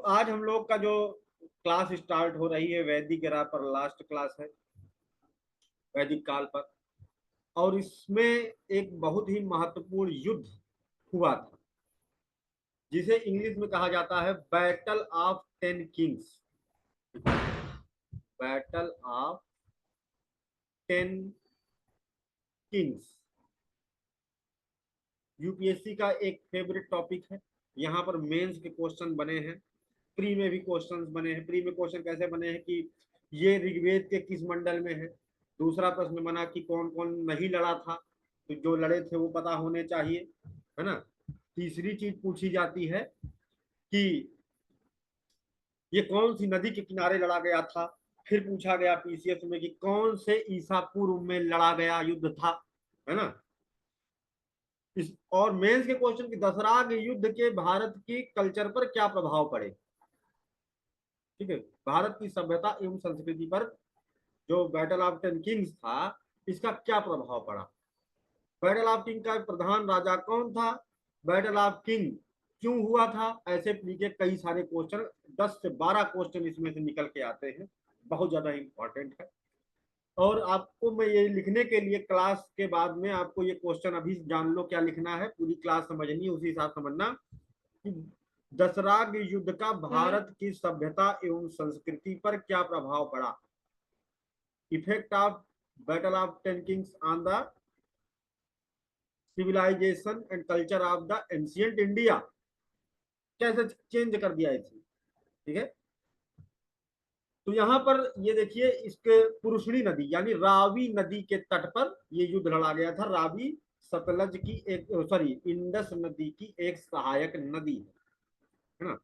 आज हम लोग का जो क्लास स्टार्ट हो रही है वैदिक एरा पर, लास्ट क्लास है वैदिक काल पर। और इसमें एक बहुत ही महत्वपूर्ण युद्ध हुआ था जिसे इंग्लिश में कहा जाता है battle of 10 Kings. Battle of 10 Kings UPSC का एक फेवरेट टॉपिक है। यहाँ पर मेंस के क्वेश्चन बने हैं, प्री में भी क्वेश्चंस बने हैं। प्री में क्वेश्चन कैसे बने हैं कि ये ऋग्वेद के किस मंडल में है। दूसरा प्रश्न बना कि कौन कौन नहीं लड़ा था, तो जो लड़े थे वो पता होने चाहिए, है ना। तीसरी चीज पूछी जाती है कि ये कौन सी नदी के किनारे लड़ा गया था। फिर पूछा गया पीसीएस में कि कौन से ईसा पूर्व में लड़ा गया युद्ध था, है ना। इस और मेंस के क्वेश्चन की दसराग युद्ध के भारत की कल्चर पर क्या प्रभाव पड़े। ठीक है, भारत की सभ्यता एवं संस्कृति पर जो बैटल ऑफ 10 किंग्स था इसका क्या प्रभाव पड़ा। बैटल ऑफ किंग का प्रधान राजा कौन था, बैटल ऑफ किंग क्यों हुआ था, ऐसे के कई सारे क्वेश्चन, 10 से 12 क्वेश्चन इसमें से निकल के आते हैं। बहुत ज्यादा इंपॉर्टेंट है। और आपको मैं ये लिखने के लिए क्लास के बाद में आपको ये क्वेश्चन अभी जान लो क्या लिखना है, पूरी क्लास समझनी है, उसी हिसाब समझना कि दसराग युद्ध का भारत की सभ्यता एवं संस्कृति पर क्या प्रभाव पड़ा। Effect of battle of 10 kings on the civilization and culture of the ancient India. कैसे चेंज कर दिया इसे। ठीक है, तो यहां पर ये देखिए, इसके पुरुषणी नदी यानी रावी नदी के तट पर ये युद्ध लड़ा गया था। रावी सतलज की एक, सॉरी, इंडस नदी की एक सहायक नदी है ना।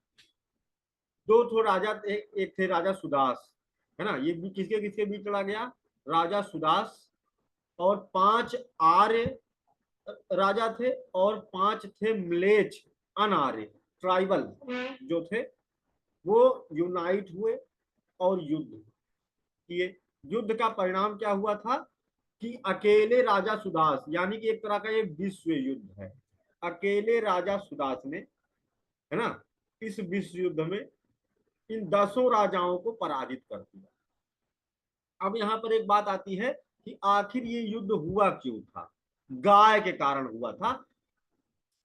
दो ठो राजा, एक थे राजा सुदास, है ना। ये किसके किसके बीच लड़ा गया, राजा सुदास और 5 आर्य राजा थे और 5 थे म्लेच्छ अनार्य ट्राइबल जो थे, वो यूनाइट हुए और युद्ध किए। युद्ध का परिणाम क्या हुआ था कि अकेले राजा सुदास, यानी कि एक तरह का ये विश्व युद्ध है, अकेले राजा सुदास ने, है ना, इस विश्व युद्ध में इन 10 राजाओं को पराजित कर दिया। अब यहाँ पर एक बात आती है कि आखिर ये युद्ध हुआ क्यों था। गाय के कारण हुआ था।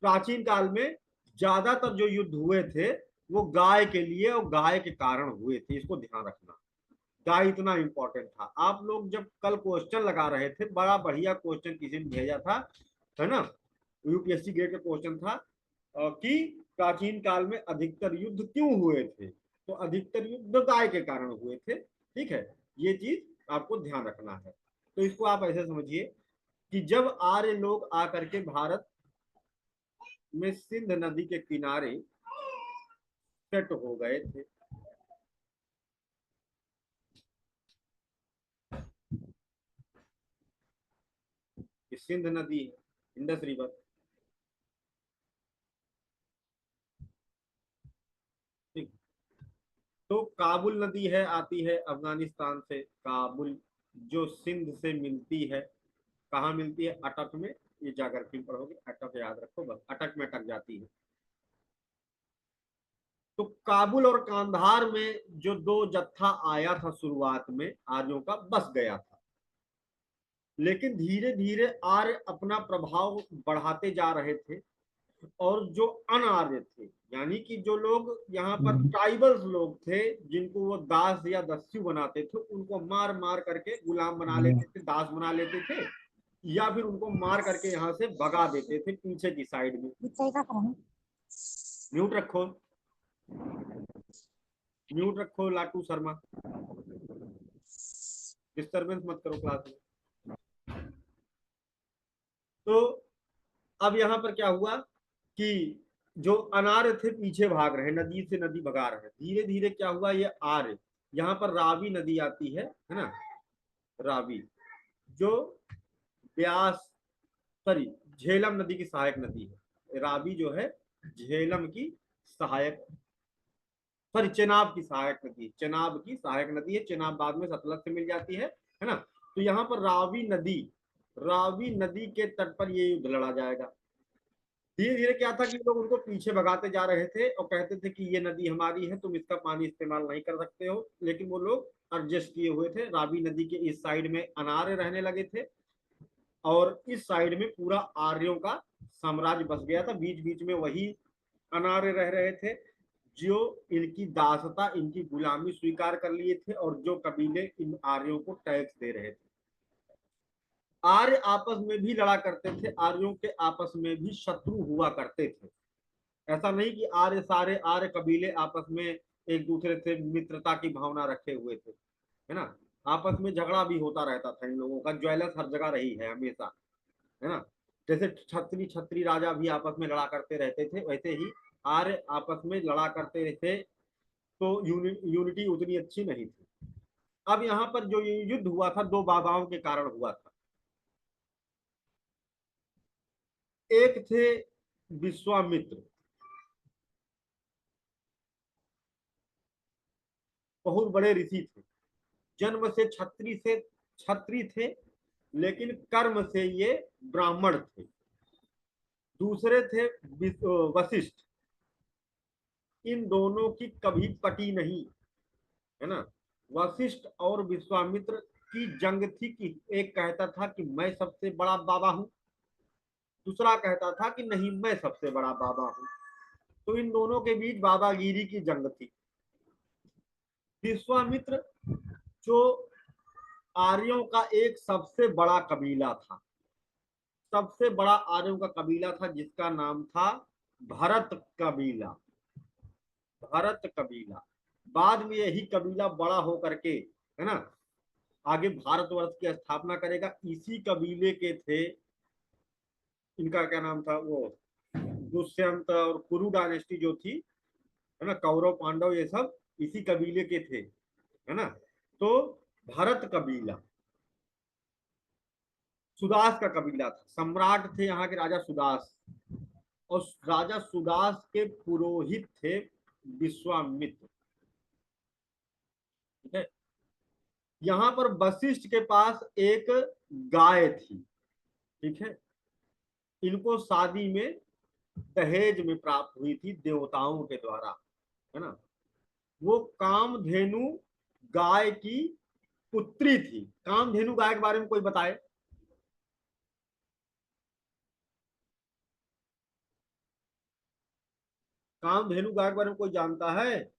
प्राचीन काल में ज्यादातर जो युद्ध हुए थे वो गाय के लिए और गाय के कारण हुए थे, इसको ध्यान रखना। गाय इतना इंपॉर्टेंट था। आप लोग जब कल क्वेश्चन लगा रहे थे, बड़ा बढ़िया क्वेश्चन किसी ने भेजा था, है ना, यूपीएससी ग्रेड का क्वेश्चन था कि प्राचीन काल में अधिकतर युद्ध क्यों हुए थे, तो अधिकतर युद्ध गाय के कारण हुए थे। ठीक है, ये चीज आपको ध्यान रखना है। तो इसको आप ऐसे समझिए कि जब आर्य लोग आकर के भारत में सिंध नदी के किनारे सेट हो गए थे, सिंध नदी है, इंडस रिवर, ठीक। तो काबुल नदी है, आती है अफगानिस्तान से, काबुल जो सिंध से मिलती है, कहाँ मिलती है, अटक में। ये जाकर फिर पढ़ोगे, अटक याद रखो, बस अटक में अटक जाती है। तो काबुल और कांधार में जो दो जत्था आया था शुरुआत में आर्यों का, बस गया था। लेकिन धीरे धीरे आर्य अपना प्रभाव बढ़ाते जा रहे थे और जो अनार्य थे, यानी कि जो लोग यहाँ पर ट्राइबल्स लोग थे जिनको वो दास या दस्यु बनाते थे, उनको मार मार करके गुलाम बना लेते थे, दास बना लेते थे, या फिर उनको मार करके यहाँ से भगा देते थे पीछे की साइड में। म्यूट रखो, म्यूट रखो लाटू शर्मा, डिस्टरबेंस मत करो क्लास में। तो अब यहाँ पर क्या हुआ कि जो अनार्य थे पीछे भाग रहे, नदी से नदी भगा रहे, धीरे धीरे क्या हुआ, ये आर्य, यहाँ पर रावी नदी आती है ना, रावी जो ब्यास, सॉरी, झेलम नदी की सहायक नदी है। रावी जो है झेलम की सहायक, सॉरी, चेनाब की सहायक नदी, चेनाब की सहायक नदी है। चेनाब बाद में सतलज से मिल जाती है ना। तो यहाँ पर रावी नदी, रावी नदी के तट पर ये युद्ध लड़ा जाएगा। धीरे धीरे क्या था कि लोग उनको पीछे भगाते जा रहे थे और कहते थे कि ये नदी हमारी है, तुम इसका पानी इस्तेमाल नहीं कर सकते हो। लेकिन वो लोग एडजस्ट किए हुए थे। रावी नदी के इस साइड में अनार्य रहने लगे थे और इस साइड में पूरा आर्यों का साम्राज्य बस गया था। बीच बीच में वही अनार्य रह रहे थे जो इनकी दासता, इनकी गुलामी स्वीकार कर लिए थे और जो कबीले इन आर्यों को टैक्स दे रहे थे। आर्य आपस में भी लड़ा करते थे, आर्यों के आपस में भी शत्रु हुआ करते थे। ऐसा नहीं कि आर्य सारे आर्य कबीले आपस में एक दूसरे से मित्रता की भावना रखे हुए थे, है ना। आपस में झगड़ा भी होता रहता था इन लोगों का। ज्वेलर्स हर जगह रही है हमेशा, है ना। जैसे छत्री छत्री राजा भी आपस में लड़ा करते रहते थे, वैसे ही आर्य आपस में लड़ा करते रहते। तो यूनिटी उतनी अच्छी नहीं थी। अब यहाँ पर जो ये युद्ध हुआ था, दो बाबाओं के कारण हुआ था। एक थे विश्वामित्र, बहुत बड़े ऋषि थे। जन्म से छत्री थे, लेकिन कर्म से ये ब्राह्मण थे। दूसरे थे वशिष्ठ। इन दोनों की कभी पटी नहीं, है ना। वशिष्ठ और विश्वामित्र की जंग थी कि एक कहता था कि मैं सबसे बड़ा बाबा हूं, दूसरा कहता था कि नहीं मैं सबसे बड़ा बाबा हूं। तो इन दोनों के बीच बाबागिरी की जंग थी। विश्वामित्र जो आर्यों का एक सबसे बड़ा कबीला था, सबसे बड़ा आर्यों का कबीला था, जिसका नाम था भरत कबीला। भरत कबीला बाद में यही कबीला बड़ा होकर के, है ना, आगे भारतवर्ष की स्थापना करेगा। इसी कबीले के थे, इनका क्या नाम था वो, दुष्यंत और कुरु डायनेस्टी जो थी, है ना, कौरव पांडव ये सब इसी कबीले के थे, है ना। तो भरत कबीला सुदास का कबीला था। सम्राट थे यहाँ के राजा सुदास, और राजा सुदास के पुरोहित थे विश्वामित्र। ठीक है। यहाँ पर वशिष्ठ के पास एक गाय थी। ठीक है। इनको शादी में दहेज में प्राप्त हुई थी देवताओं के द्वारा, है ना। वो कामधेनु गाय की पुत्री थी। कामधेनु गाय के बारे में कोई बताए। कामधेनु गाय के बारे में कोई जानता है।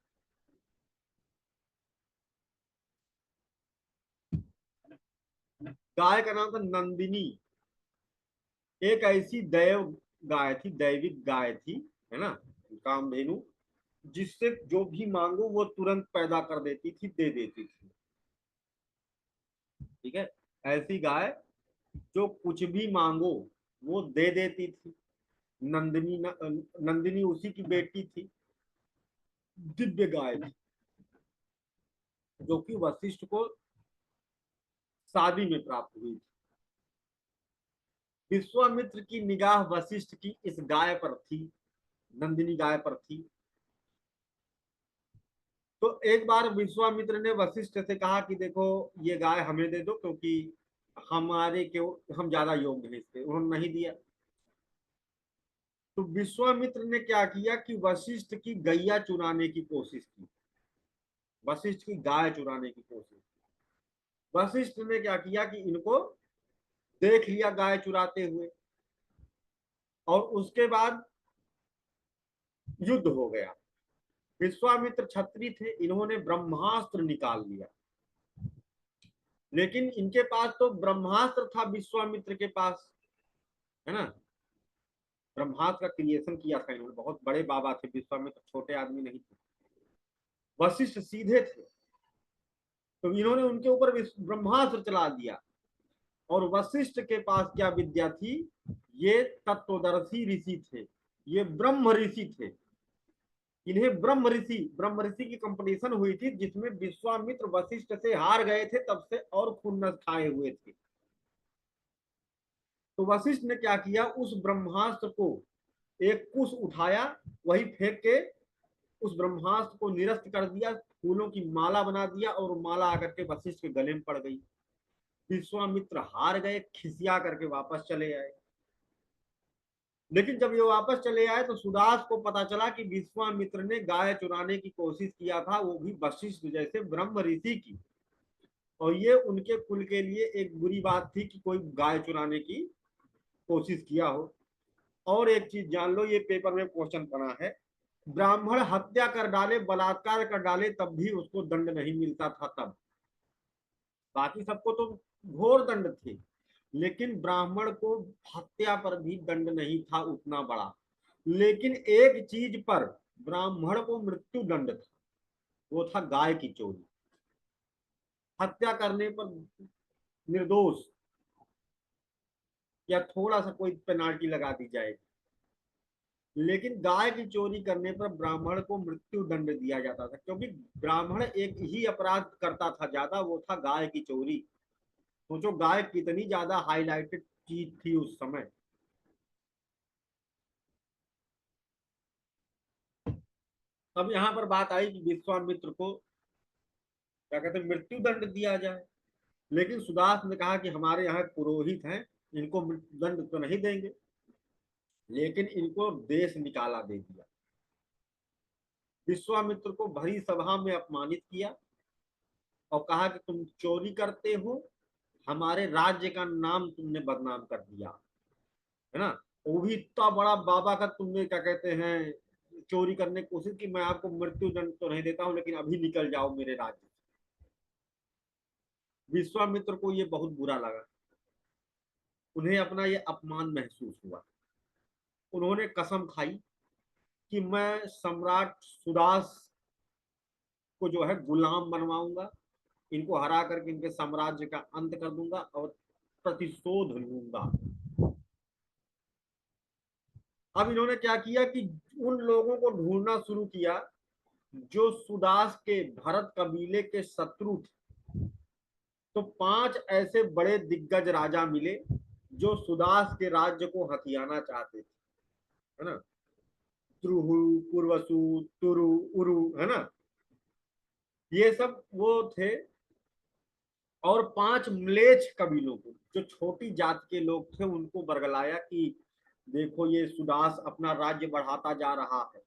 गाय का नाम था नंदिनी। एक ऐसी दैव गाय थी, दैविक गाय थी, है ना, कामधेनु, जिससे जो भी मांगो वो तुरंत पैदा कर देती थी, दे देती थी। ठीक है। ऐसी गाय जो कुछ भी मांगो वो दे देती थी। नंदिनी उसी की बेटी थी। दिव्य गाय थी, जो कि वशिष्ठ को शादी में प्राप्त हुई थी। विश्वामित्र की निगाह वशिष्ठ की इस गाय पर थी, नंदिनी गाय पर थी। तो एक बार विश्वामित्र ने वशिष्ठ से कहा कि देखो ये गाय हमें दे दो, क्योंकि हमारे के हम ज्यादा योग्य हैं इसके। उन्होंने नहीं दिया। तो विश्वामित्र ने क्या किया कि वशिष्ठ की गैया चुराने की कोशिश की, वशिष्ठ की गाय चुराने की कोशिश। वशिष्ठ ने क्या किया कि इनको देख लिया गाय चुराते हुए, और उसके बाद युद्ध हो गया। विश्वामित्र छत्री थे, इन्होंने ब्रह्मास्त्र निकाल लिया। लेकिन इनके पास तो ब्रह्मास्त्र था विश्वामित्र के पास, है ना। ब्रह्मास्त्र का क्रिएशन किया था इन्होंने। बहुत बड़े बाबा थे विश्वामित्र, छोटे आदमी नहीं थे। वशिष्ठ सीधे थे, तो इन्होंने उनके ऊपर ब्रह्मास्त्र चला दिया। और वशिष्ठ के पास क्या विद्या थी, ये तत्वदर्शी ऋषि थे, ये ब्रह्म ऋषि थे। इन्हें ब्रह्म ऋषि की कंपटीशन हुई थी, जिसमें विश्वामित्र वशिष्ठ से हार गए थे, तब से और खुन्नस खाए हुए थे। तो वशिष्ठ ने क्या किया, उस ब्रह्मास्त्र को एक कुश उठाया, वही फेंक के उस ब्रह्मास्त्र को निरस्त कर दिया, फूलों की माला बना दिया, और माला आकर के वशिष्ठ के गले में पड़ गई। विश्वामित्र हार गए, खिसिया करके वापस चले आए। लेकिन जब ये वापस चले आए तो सुदास को पता चला कि विश्वामित्र ने गाय चुराने की कोशिश किया था, वो भी वशिष्ठ जैसे ब्रह्म ऋषि की, और ये उनके कुल के लिए एक बुरी बात थी कि कोई गाय चुराने की कोशिश किया हो। और एक चीज जान लो, ये पेपर में क्वेश्चन बना है, ब्राह्मण हत्या कर डाले, बलात्कार कर डाले, तब भी उसको दंड नहीं मिलता था तब। बाकी सबको तो घोर दंड थे, लेकिन ब्राह्मण को हत्या पर भी दंड नहीं था उतना बड़ा। लेकिन एक चीज पर ब्राह्मण को मृत्यु दंड था, वो था गाय की चोरी। हत्या करने पर निर्दोष, या थोड़ा सा कोई पेनाल्टी लगा दी जाएगी, लेकिन गाय की चोरी करने पर ब्राह्मण को मृत्यु दंड दिया जाता था, क्योंकि ब्राह्मण एक ही अपराध करता था ज्यादा, वो था गाय की चोरी। सोचो गाय कितनी ज्यादा हाईलाइटेड चीज थी उस समय। अब यहाँ पर बात आई कि विश्वामित्र को क्या कहते हैं मृत्यु दंड दिया जाए, लेकिन सुदास ने कहा कि हमारे यहाँ पुरोहित हैं, इनको मृत्यु दंड तो नहीं देंगे, लेकिन इनको देश निकाला दे दिया। विश्वामित्र को भरी सभा में अपमानित किया और कहा कि तुम चोरी करते हो, हमारे राज्य का नाम तुमने बदनाम कर दिया, है ना। वो भी इतना बड़ा बाबा का तुमने क्या कहते हैं चोरी करने की कोशिश की, मैं आपको मृत्यु दंड तो नहीं देता हूं, लेकिन अभी निकल जाओ मेरे राज्य से। विश्वामित्र को ये बहुत बुरा लगा, उन्हें अपना ये अपमान महसूस हुआ। उन्होंने कसम खाई कि मैं सम्राट सुदास को जो है गुलाम बनवाऊंगा, इनको हरा करके इनके साम्राज्य का अंत कर दूंगा और प्रतिशोध लूंगा। अब इन्होंने क्या किया कि उन लोगों को ढूंढना शुरू किया जो सुदास के भरत कबीले के शत्रु थे। तो 5 ऐसे बड़े दिग्गज राजा मिले जो सुदास के राज्य को हथियाना चाहते थे, है ना। त्रुहु, पुरवसु, तुरु, उरु, है ना, ये सब वो थे। और 5 म्लेच्छ कबीलों को, जो छोटी जात के लोग थे, उनको बरगलाया कि देखो ये सुदास अपना राज्य बढ़ाता जा रहा है,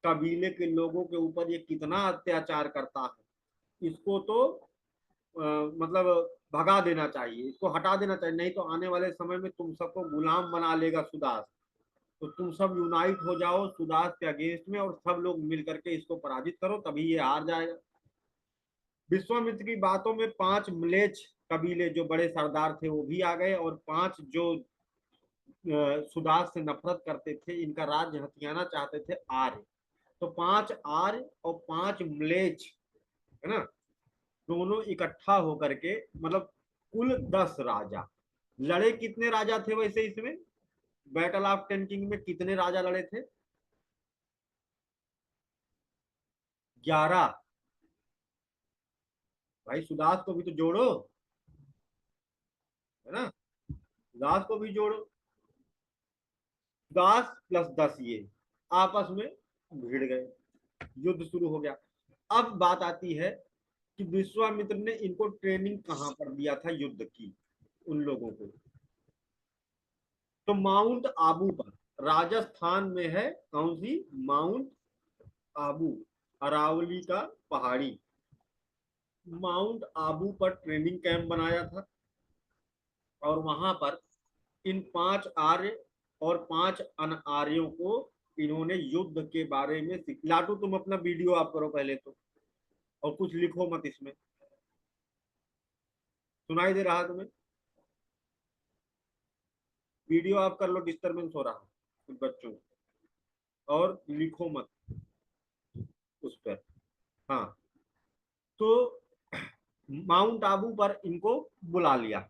कबीले के लोगों के ऊपर ये कितना अत्याचार करता है, इसको तो मतलब भगा देना चाहिए, इसको हटा देना चाहिए, नहीं तो आने वाले समय में तुम सबको गुलाम बना लेगा सुदास। तो तुम सब यूनाइट हो जाओ सुदास के अगेंस्ट में और सब लोग मिल करके इसको पराजित करो, तभी ये हार जाएगा। विश्वामित्र की बातों में 5 म्लेच्छ कबीले जो बड़े सरदार थे वो भी आ गए, और 5 जो सुदास से नफरत करते थे, इनका राज्य हथियाना चाहते थे, आर्य। तो 5 आर्य और 5 म्लेच्छ, है ना, दोनों इकट्ठा होकर के, मतलब कुल 10 राजा लड़े। कितने राजा थे वैसे इसमें, बैटल ऑफ टेन किंग में कितने राजा लड़े थे? 11। भाई सुदास को भी तो जोड़ो, है ना, सुदास को भी जोड़ो। 10 प्लस 10 ये आपस में भिड़ गए, युद्ध शुरू हो गया। अब बात आती है कि विश्वामित्र ने इनको ट्रेनिंग कहां पर दिया था युद्ध की, उन लोगों को। तो माउंट आबू पर, राजस्थान में है, कौन सी, माउंट आबू, अरावली का पहाड़ी, माउंट आबू पर ट्रेनिंग कैंप बनाया था। और वहां पर इन 5 आर्य और 5 अन आर्यों को इन्होंने युद्ध के बारे में लाटू तुम अपना वीडियो आप करो पहले तो, और कुछ लिखो मत इसमें। सुनाई दे रहा है तुम्हें? वीडियो आप कर लो, डिस्टरबेंस हो रहा है कुछ बच्चों, और लिखो मत उस पर। हाँ, तो माउंट आबू पर इनको बुला लिया,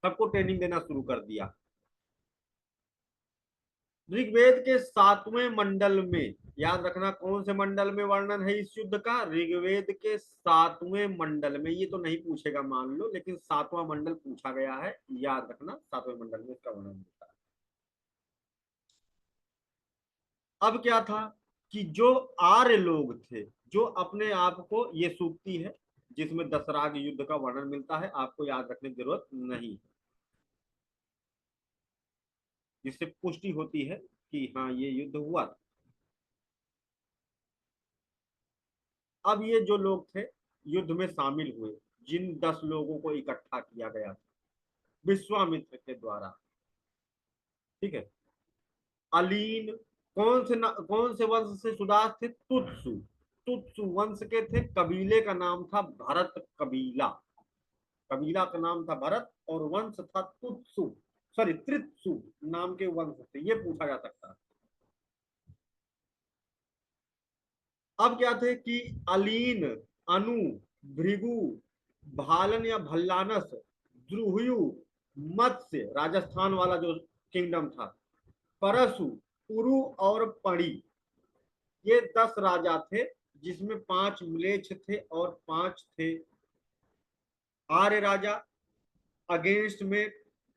सबको ट्रेनिंग देना शुरू कर दिया। ऋग्वेद के 7वें मंडल में, याद रखना कौन से मंडल में वर्णन है इस युद्ध का, ऋग्वेद के 7वें मंडल में। ये तो नहीं पूछेगा मान लो, लेकिन 7वां मंडल पूछा गया है, याद रखना 7वें मंडल में इसका वर्णन होता है। अब क्या था कि जो आर्य लोग थे, जो अपने आप को, ये सूक्ति है जिसमें दशराग युद्ध का वर्णन मिलता है, आपको याद रखने की जरूरत नहीं। जिससे पुष्टि होती है कि हाँ ये युद्ध हुआ था। अब ये जो लोग थे युद्ध में शामिल हुए, जिन 10 लोगों को इकट्ठा किया गया था विश्वामित्र के द्वारा, ठीक है। अलीन कौन से वंश से सुदास थे? तुत्सु। तुत्सु वंश के थे, कबीले का नाम था भरत कबीला। कबीला का नाम था भरत और वंश था तुत्सु, सॉरी त्रित्सु नाम के वंश थे, ये पूछा जा सकता है। अब क्या थे कि अलीन, अनु, भृगु, भालन या भल्लानस, द्रुहयु, मत्स्य राजस्थान वाला जो किंगडम था, परशु, उरु और पड़ी, ये 10 राजा थे, जिसमें 5 म्लेच्छ थे और 5 थे आर्य राजा। अगेंस्ट में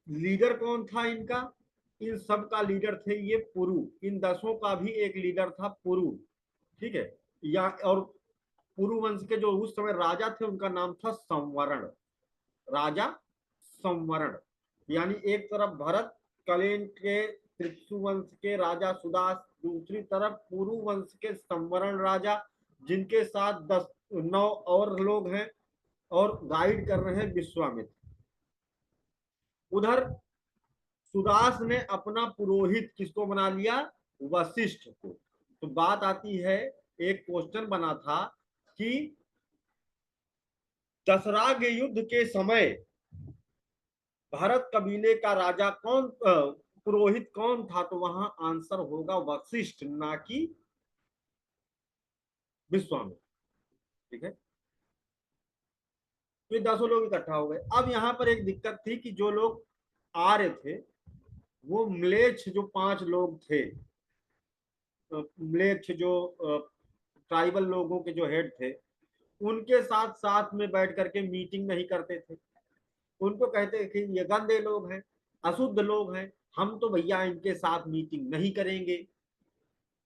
लीडर कौन था इनका? इन सब का लीडर थे ये पुरु, इन 10 का भी एक लीडर था पुरु, ठीक है। या और पुरु वंश के जो उस समय राजा थे उनका नाम था संवरण, राजा संवरण। यानी एक तरफ भरत कलेन के त्रिक्षु वंश के राजा सुदास, दूसरी तरफ पुरु वंश के संवरण राजा, जिनके साथ 9 और लोग हैं और गाइड कर रहे हैं विश्वामित्र। उधर सुदास ने अपना पुरोहित किसको बना लिया? वशिष्ठ को। तो बात आती है, एक क्वेश्चन बना था कि दशराग युद्ध के समय भारत कबीले का राजा कौन, पुरोहित कौन था? तो वहां आंसर होगा वशिष्ठ, ना कि विश्वामित्र, ठीक है। तो ये 10 लोग इकट्ठा हो गए। अब यहाँ पर एक दिक्कत थी कि जो लोग आर्य थे वो म्लेच्छ जो 5 लोग थे, म्लेच्छ जो ट्राइबल लोगों के जो हेड थे, उनके साथ साथ में बैठ करके मीटिंग नहीं करते थे। उनको कहते कि ये गंदे लोग हैं, अशुद्ध लोग हैं, हम तो भैया इनके साथ मीटिंग नहीं करेंगे।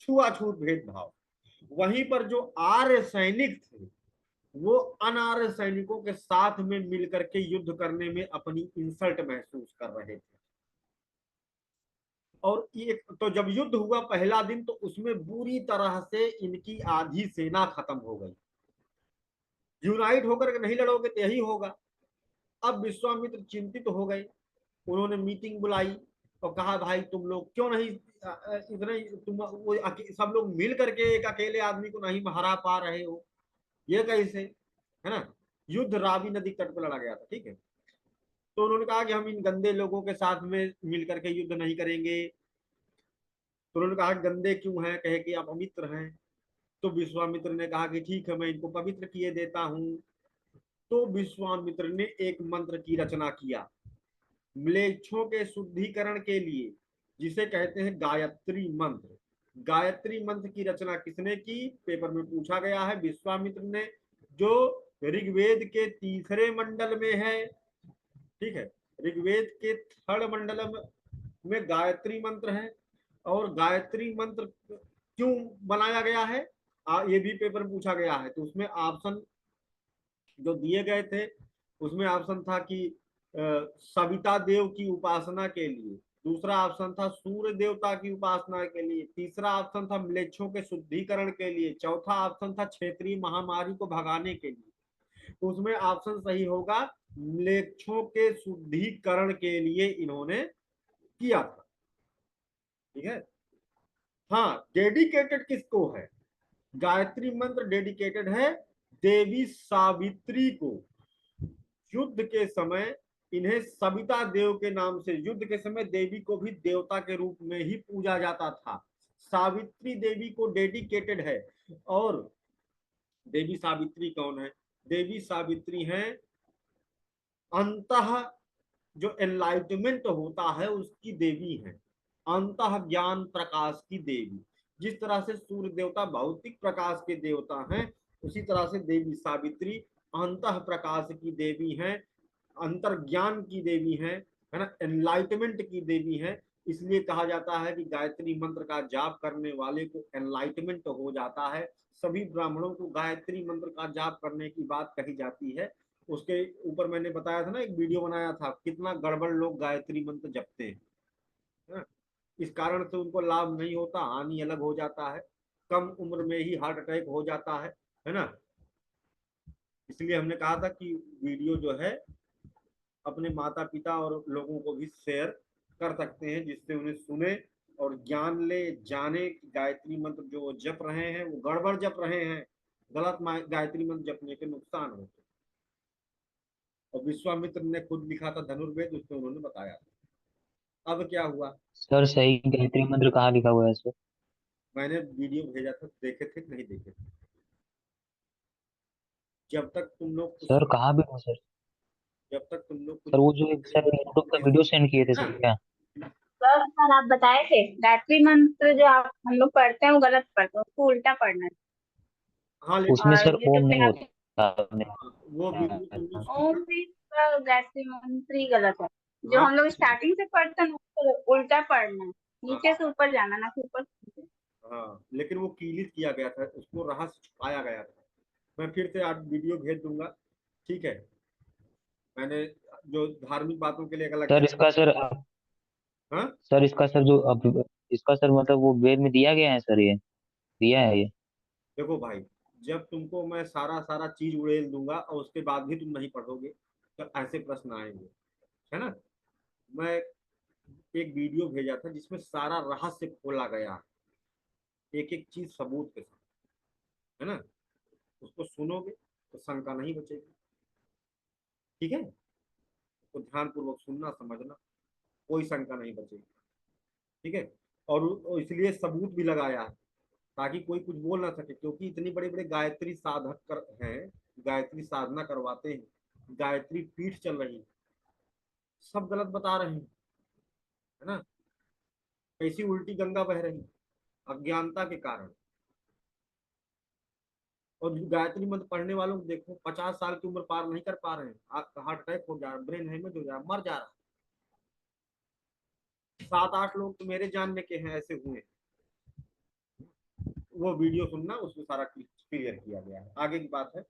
छुआछूत भेदभाव। वहीं पर जो आर्य सैनिक थे वो अनार्य सैनिकों के साथ में मिलकर के युद्ध करने में अपनी इंसल्ट महसूस कर रहे थे। और एक तो जब युद्ध हुआ पहला दिन, तो उसमें बुरी तरह से इनकी आधी सेना खत्म हो गई। यूनाइट होकर के नहीं लड़ोगे तो यही होगा। अब विश्वामित्र चिंतित हो गए, उन्होंने मीटिंग बुलाई और कहा भाई तुम लोग क्यों नहीं इतने, तुम वो सब लोग मिल करके एक अकेले आदमी को नहीं हरा पा रहे हो, ये कैसे, है ना। युद्ध रावी नदी तट पर लड़ा गया था, ठीक है। तो उन्होंने कहा कि हम इन गंदे लोगों के साथ में मिल करके युद्ध नहीं करेंगे। तो उन्होंने कहा गंदे क्यों हैं? कहे कि आप अमित्र हैं। तो विश्वामित्र ने कहा कि ठीक है, मैं इनको पवित्र किए देता हूं। तो विश्वामित्र ने एक मंत्र की रचना किया म्लेच्छों के शुद्धिकरण के लिए, जिसे कहते हैं गायत्री मंत्र। गायत्री मंत्र की रचना किसने की? पेपर में पूछा गया है, विश्वामित्र ने, जो ऋग्वेद के 3रे मंडल में है, ठीक है। ऋग्वेद के 3rd मंडल में गायत्री मंत्र है। और गायत्री मंत्र क्यों बनाया गया है, ये भी पेपर में पूछा गया है। तो उसमें ऑप्शन जो दिए गए थे, उसमें ऑप्शन था कि सविता देव की उपासना के लिए, दूसरा ऑप्शन था सूर्य देवता की उपासना के लिए, तीसरा ऑप्शन था म्लेच्छों के शुद्धिकरण के लिए, चौथा ऑप्शन था क्षेत्रीय महामारी को भगाने के लिए। तो उसमें ऑप्शन सही होगा म्लेच्छों के शुद्धिकरण के लिए इन्होंने किया था, ठीक है। हाँ, डेडिकेटेड किसको है? गायत्री मंत्र डेडिकेटेड है देवी सावित्री को। युद्ध के समय इन्हें सविता देव के नाम से, युद्ध के समय देवी को भी देवता के रूप में ही पूजा जाता था। सावित्री देवी को डेडिकेटेड है। और देवी सावित्री कौन है? देवी सावित्री हैं अंतः, जो एनलाइटमेंट होता है उसकी देवी है, अंतः ज्ञान प्रकाश की देवी। जिस तरह से सूर्य देवता भौतिक प्रकाश के देवता हैं, उसी तरह से देवी सावित्री अंतः प्रकाश की देवी हैं, अंतर्ज्ञान की देवी है ना, एनलाइटमेंट की देवी है। इसलिए कहा जाता है कि गायत्री मंत्र का जाप करने वाले को एनलाइटमेंट हो जाता है। सभी ब्राह्मणों को गायत्री मंत्र का जाप करने की बात कही जाती है। उसके ऊपर मैंने बताया था ना, एक वीडियो बनाया था, कितना गड़बड़ लोग गायत्री मंत्र जपते हैं, है ना? इस कारण से उनको लाभ नहीं होता, हानि अलग हो जाता है, कम उम्र में ही हार्ट अटैक हो जाता है ना। इसलिए हमने कहा था कि वीडियो जो है अपने माता पिता और लोगों को भी शेयर कर सकते हैं, जिससे उन्हें सुने और ज्ञान ले, जाने कि गायत्री मंत्र जो वो जप रहे हैं वो गड़बड़ जप रहे हैं, गलत गायत्री मंत्र जपने के नुकसान होते हैं। और विश्वामित्र ने खुद लिखा था धनुर्वेद, उसमें उन्होंने बताया। अब क्या हुआ, सर सही गायत्री मंत्र कहाँ लिखा हुआ है सर? मैंने वीडियो भेजा था, देखे थे नहीं देखे थे? जब तक तुम लोग कुछ सर कहाँ भी हो सर? जब तक तुम लोग कुछ सर वो जो एक सर यूट्यूब का वीडियो सेंड किए थे ना। सर क्या? सर सर आप बताए थे गायत्री मंत्र जो आप हम लोग पढ़ते हैं वो गलत पढ़ते हैं, उसको उल्टा पढ़ना है। हाँ लेकिन उसमें और सर यूट्यूब ओम पे नहीं आके होता आपने वो वीडियो तुम लोग बताया था। ओम सुनना। भी गायत्री मंत्र ही गलत है। जो हाँ हम लोग स्टार्टिंग से पढ़ते हैं ना, उसको उल्टा पढ़ना है, हाँ नीचे से ऊपर जाना ना कि ऊपर से नीचे। हाँ, लेकिन वो कीलित किया गया था, उसको रहस्य छुपाया गया था। मैं फिर से आज वीडियो भेज दूंगा, ठीक है। मैंने जो धार्मिक बातों के लिए एक अलग सर चैनल। इसका सर हाँ सर इसका सर जो अब इसका सर मतलब वो वेद में दिया गया है सर, ये दिया है ये? देखो भाई, जब तुमको मैं सारा सारा चीज उड़ेल दूंगा और उसके बाद भी तुम नहीं पढ़ोगे तो ऐसे प्रश्न आएंगे, है ना। मैं एक वीडियो भेजा था जिसमें सारा रहस्य खोला गया, एक एक चीज सबूत के साथ, है ना। उसको सुनोगे तो शंका नहीं बचेगी, ठीक है। तो ध्यान पूर्वक सुनना, समझना, कोई शंका नहीं बचेगी, ठीक है। और इसलिए सबूत भी लगाया है ताकि कोई कुछ बोल ना सके, क्योंकि इतनी बड़े बड़े गायत्री साधक हैं, गायत्री साधना करवाते हैं, गायत्री पीठ चल रही है, सब गलत बता रहे हैं, है ना। कैसी उल्टी गंगा बह रही है, अज्ञानता के कारण। और गायत्री मंत्र पढ़ने वालों को देखो, 50 साल की उम्र पार नहीं कर पा रहे हैं, हार्ट अटैक हो जा रहा है, ब्रेन हेमेज हो जा रहा है, मर जा रहा है। 7-8 लोग तो मेरे जानने के हैं ऐसे हुए। वो वीडियो सुनना, उसमें सारा क्लियर किया गया है। आगे की बात है,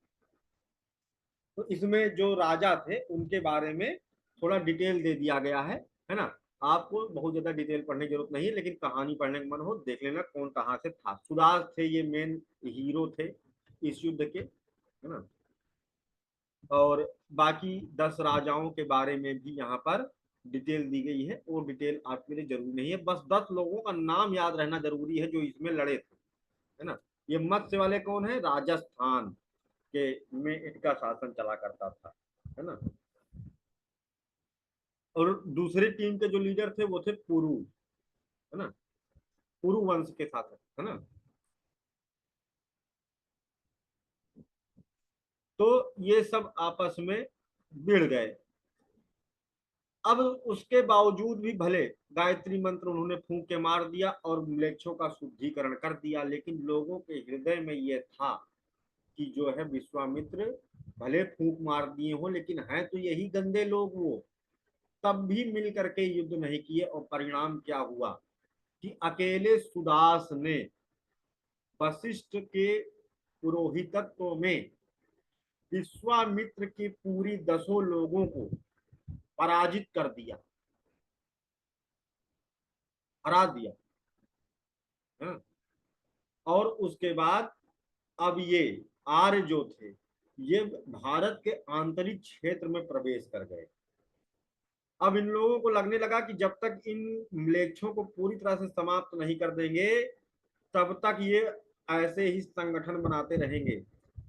तो इसमें जो राजा थे उनके बारे में थोड़ा डिटेल दे दिया गया है ना। आपको बहुत ज्यादा डिटेल पढ़ने की जरूरत नहीं है, लेकिन कहानी पढ़ने का मन हो देख लेना कौन कहाँ से था। सुदास थे ये मेन हीरो थे इस युद्ध के, है ना। और बाकी 10 राजाओं के बारे में भी यहाँ पर डिटेल दी गई है। वो डिटेल आपके लिए जरूरी नहीं है, बस 10 लोगों का नाम याद रहना जरूरी है जो इसमें लड़े थे, है ना। ये मत्स्य वाले कौन है, राजस्थान के में इनका शासन चला करता था, है ना। और दूसरी टीम के जो लीडर थे वो थे पुरु, है ना, पुरु वंश के साथ, है ना। तो ये सब आपस में भिड़ गए। अब उसके बावजूद भी भले गायत्री मंत्र उन्होंने फूंक के मार दिया और म्लेच्छों का शुद्धिकरण कर दिया, लेकिन लोगों के हृदय में यह था कि जो है विश्वामित्र भले फूंक मार दिए हो लेकिन हैं तो यही गंदे लोग वो, तब भी मिल करके युद्ध नहीं किए। और परिणाम क्या हुआ कि अकेले सुदास ने वशिष्ठ के पुरोहितत्व में विश्वामित्र की पूरी 10 लोगों को पराजित कर दिया, हरा दिया, है? और उसके बाद अब ये आर्य जो थे ये भारत के आंतरिक क्षेत्र में प्रवेश कर गए। अब इन लोगों को लगने लगा कि जब तक इन म्लेच्छों को पूरी तरह से समाप्त नहीं कर देंगे तब तक ये ऐसे ही संगठन बनाते रहेंगे।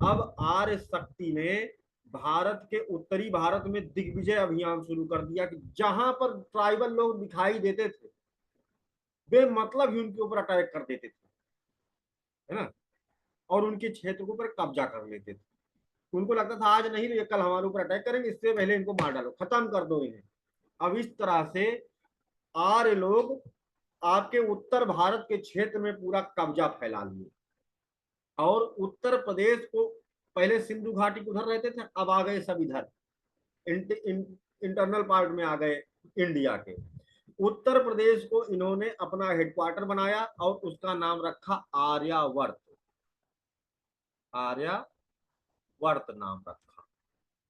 अब आर्य शक्ति ने भारत के उत्तरी भारत में दिग्विजय अभियान शुरू कर दिया कि जहां पर ट्राइबल लोग दिखाई देते थे वे मतलब ही उनके ऊपर अटैक कर देते थे, है ना। और उनके क्षेत्र के ऊपर कब्जा कर लेते थे। उनको लगता था आज नहीं तो ये कल हमारे ऊपर अटैक करेंगे, इससे पहले इनको मार डालो, खत्म कर दो इन्हें। अब इस तरह से आर्य लोग आपके उत्तर भारत के क्षेत्र में पूरा कब्जा फैला लिए। और उत्तर प्रदेश को, पहले सिंधु घाटी के उधर रहते थे, अब आ गए सब इधर इंटरनल पार्ट में आ गए इंडिया के। उत्तर प्रदेश को इन्होंने अपना हेडक्वार्टर बनाया और उसका नाम रखा आर्यावर्त, आर्यावर्त नाम रखा।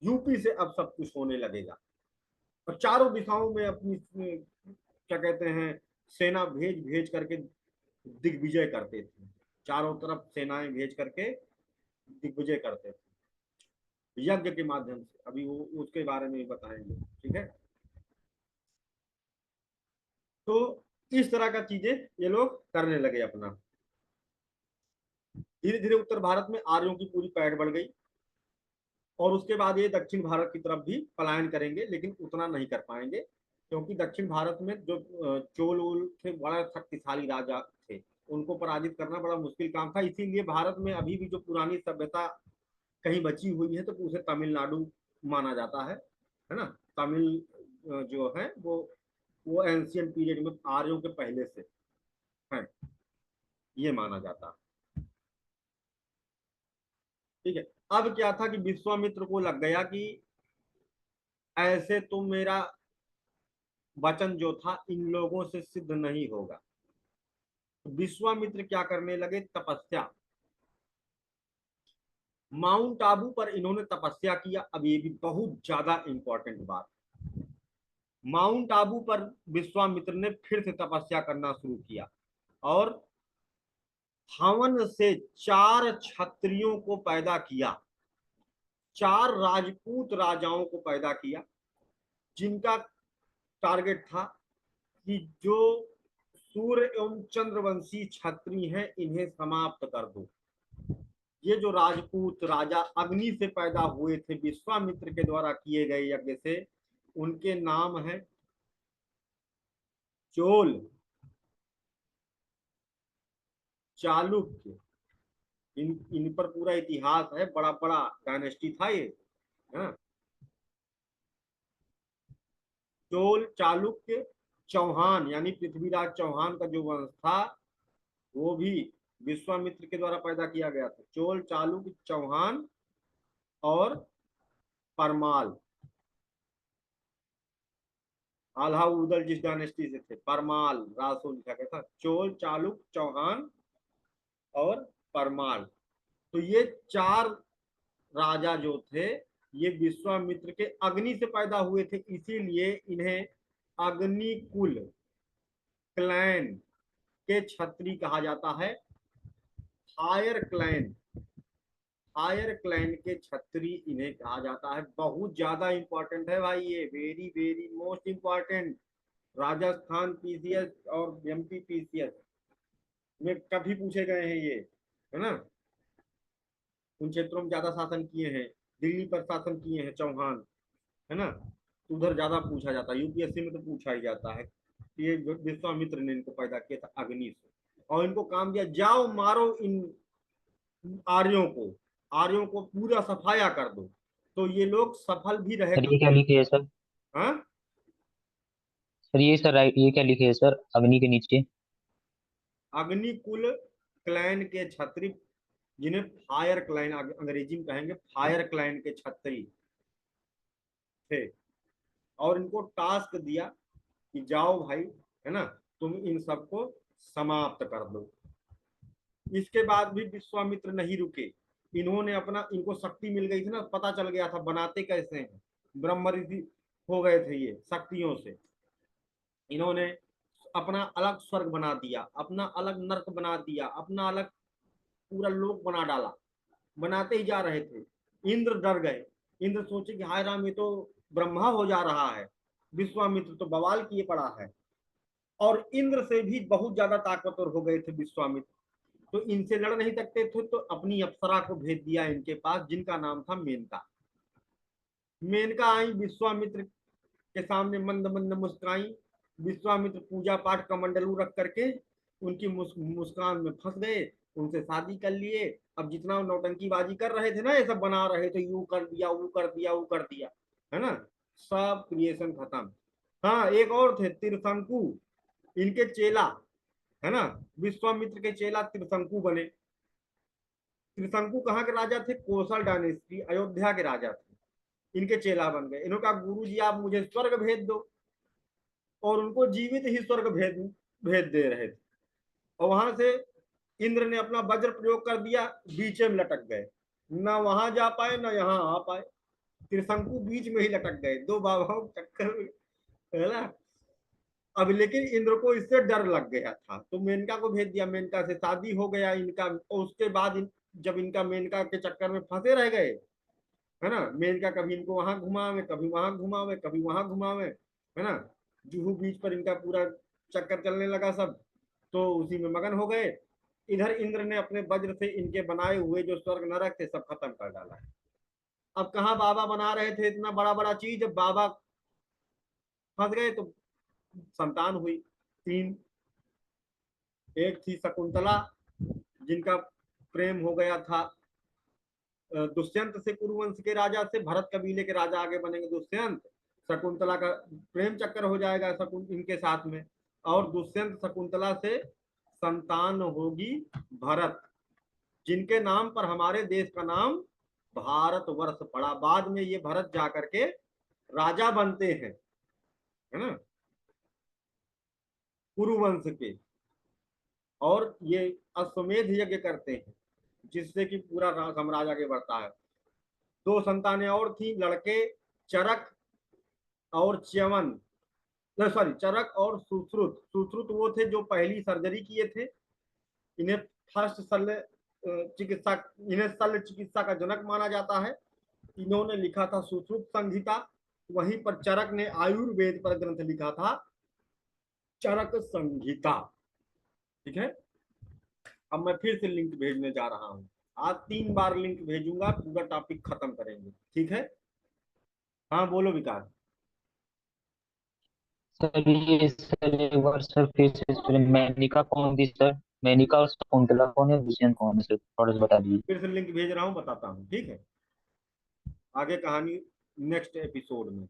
यूपी से अब सब कुछ होने लगेगा और चारों दिशाओं में अपनी क्या कहते हैं सेना भेज भेज करके दिग्विजय करते थे, चारों तरफ सेनाएं भेज करके दिग्विजय करते थे यज्ञ के माध्यम से। अभी वो उसके बारे में बताएंगे, ठीक है। तो इस तरह का चीजें ये लोग करने लगे अपना। धीरे धीरे उत्तर भारत में आर्यों की पूरी पैठ बढ़ गई, और उसके बाद ये दक्षिण भारत की तरफ भी पलायन करेंगे, लेकिन उतना नहीं कर पाएंगे, क्योंकि दक्षिण भारत में जो चोल वोल थे, बड़ा शक्तिशाली राजा थे, उनको पराजित करना बड़ा मुश्किल काम था। इसीलिए भारत में अभी भी जो पुरानी सभ्यता कहीं बची हुई है तो उसे तमिलनाडु माना जाता है ना। तमिल जो है वो एंशियंट पीरियड में आर्यों के पहले से है, ये माना जाता है, ठीक है। अब क्या था कि विश्वामित्र को लग गया कि ऐसे तो मेरा वचन जो था इन लोगों से सिद्ध नहीं होगा। विश्वामित्र क्या करने लगे, तपस्या। माउंट आबू पर इन्होंने तपस्या किया। अब ये भी बहुत ज्यादा इंपॉर्टेंट बात, माउंट आबू पर विश्वामित्र ने फिर से तपस्या करना शुरू किया, और हवन से 4 क्षत्रियों को पैदा किया, 4 राजपूत राजाओं को पैदा किया, जिनका टारगेट था कि जो सूर्य एवं चंद्रवंशी क्षत्रिय हैं इन्हें समाप्त कर दो। ये जो राजपूत राजा अग्नि से पैदा हुए थे विश्वामित्र के द्वारा किए गए यज्ञ से, उनके नाम है चोल, चालुक्य। इन पर पूरा इतिहास है, बड़ा बड़ा डायनेस्टी था ये, है। चोल, चालुक्य, चौहान यानी पृथ्वीराज चौहान का जो वंश था वो भी विश्वामित्र के द्वारा पैदा किया गया था। चोल, चालुक्य, चौहान और परमाल, आल्हा उदल जिस डायनेस्टी से थे, परमाल रासो लिखा गया था, चोल, चालुक्य, चौहान और परमाल। तो ये 4 राजा जो थे ये विश्वामित्र के अग्नि से पैदा हुए थे, इसीलिए इन्हें अग्निकुल क्लैन के क्षत्रिय कहा जाता है। फायर क्लैन, फायर क्लैन के क्षत्रिय इन्हें कहा जाता है। बहुत ज्यादा इंपॉर्टेंट है भाई ये, very very most important. Rajasthan PCS और एमपी पीसीएस में कभी पूछे गए हैं ये, है ना। उन क्षेत्रों में ज्यादा शासन किए हैं, दिल्ली पर शासन किए हैं चौहान, है ना। तो उधर ज्यादा पूछा जाता है, यूपीएससी में तो पूछा ही जाता है। ये विश्वामित्र ने इनको पैदा किया था अग्नि से, और इनको काम दिया जाओ मारो इन आर्यों को, आर्यों को पूरा सफाया कर दो। तो ये लोग सफल भी रहे सर ये क्या लिखे है सर? हाँ। सर ये सर ये क्या लिखे है सर अग्नि के नीचे? अग्निकुल क्लैन के क्षत्रिय, जिन्हें फायर क्लैन अंग्रेजी में कहेंगे, फायर क्लैन के क्षत्रिय थे, और इनको टास्क दिया कि जाओ भाई, है ना, तुम इन सबको समाप्त कर दो। इसके बाद भी विश्वामित्र नहीं रुके, इन्होंने अपना, इनको शक्ति मिल गई थी ना, पता चल गया था बनाते कैसे हैं, ब्रह्म ऋषि हो गए थे ये शक्तियों से। इन्होंने अपना अलग स्वर्ग बना दिया, अपना अलग नर्क बना दिया, अपना अलग पूरा लोक बना डाला, बनाते ही जा रहे थे। इंद्र डर गए, इंद्र सोचे कि हाय राम, ये तो ब्रह्मा हो जा रहा है, विश्वामित्र तो बवाल किए पड़ा है। और इंद्र से भी बहुत ज्यादा ताकतवर हो गए थे विश्वामित्र, तो इनसे लड़ नहीं सकते थे, तो अपनी अप्सरा को भेज दिया इनके पास, जिनका नाम था मेनका। मेनका आई विश्वामित्र के सामने, मंद मंद मुस्काई। विश्वामित्र पूजा पाठ कमंडलू रख करके उनकी मुस्कान में फंस गए, उनसे शादी कर लिए। अब जितना नौटंकीबाजी कर रहे थे ना, ये सब बना रहे थे, यू कर दिया, वो कर दिया, वो कर दिया, है ना, सब क्रिएशन खत्म। हाँ, एक और थे त्रिशंकु, इनके चेला, है ना, विश्वामित्र के चेला त्रिशंकु बने। त्रिशंकु कहाँ के राजा थे, कौशल डायनेस्टी, अयोध्या के राजा थे। इनके चेला बन गए। इन्होंने कहा गुरु जी आप मुझे स्वर्ग भेज दो, और उनको जीवित ही स्वर्ग भेज भेज दे रहे थे। और वहां से इंद्र ने अपना वज्र प्रयोग कर दिया, बीचे में लटक गए, ना वहां जा पाए ना यहाँ आ पाए, त्रिशंकु बीच में ही लटक गए, दो बाबाओं चक्कर, है ना। अब लेकिन इंद्र को इससे डर लग गया था, तो मेनका को भेज दिया, मेनका से शादी हो गया इनका। और उसके बाद जब इनका मेनका के चक्कर में फंसे रह गए, है ना, मेनका कभी इनको वहां घुमावे, कभी वहां घुमावे, कभी वहां घुमावे, है ना, जुहू बीच पर इनका पूरा चक्कर चलने लगा सब, तो उसी में मगन हो गए। इधर इंद्र ने अपने वज्र से इनके बनाए हुए जो स्वर्ग नरक थे सब खत्म कर डाला। अब कहाँ बाबा बना रहे थे इतना बड़ा बड़ा चीज, जब बाबा फंस गए तो संतान हुई तीन। एक थी शकुंतला, जिनका प्रेम हो गया था दुष्यंत से, कुरुवंश के राजा से, भरत कबीले के राजा आगे बनेंगे दुष्यंत। शकुंतला का प्रेम चक्कर हो जाएगा इनके साथ में, और दुष्यंत शकुंतला से संतान होगी भरत, जिनके नाम पर हमारे देश का नाम भारतवर्ष पड़ा। बाद में ये भरत जाकर के राजा बनते हैं, है ना, कुरुवंश के। और ये अश्वमेध यज्ञ करते हैं, जिससे कि पूरा साम्राज्य आगे बढ़ता है। दो संतानें और थी, लड़के चरक और च्यवन, सॉरी, चरक और सुश्रुत। सुश्रुत वो थे जो पहली सर्जरी किए थे, इन्हें फर्स्ट शल्य चिकित्सा, इन्हें शल्य चिकित्सा का जनक माना जाता है। इन्होंने लिखा था सुश्रुत संहिता। वहीं पर चरक ने आयुर्वेद पर ग्रंथ लिखा था, चरक संहिता। ठीक है, अब मैं फिर से लिंक भेजने जा रहा हूँ। आज 3 बार लिंक भेजूंगा, पूरा टॉपिक खत्म करेंगे, ठीक है। हाँ बोलो विकास। सर एक बार सर फिर से सर, मेनिका कौन थी सर? मेनिका और शकुंतला कौन है, दुष्यंत कौन है सर, थोड़ा सा बता दीजिए। फिर से लिंक भेज रहा हूँ, बताता हूँ, ठीक है। आगे कहानी नेक्स्ट एपिसोड में।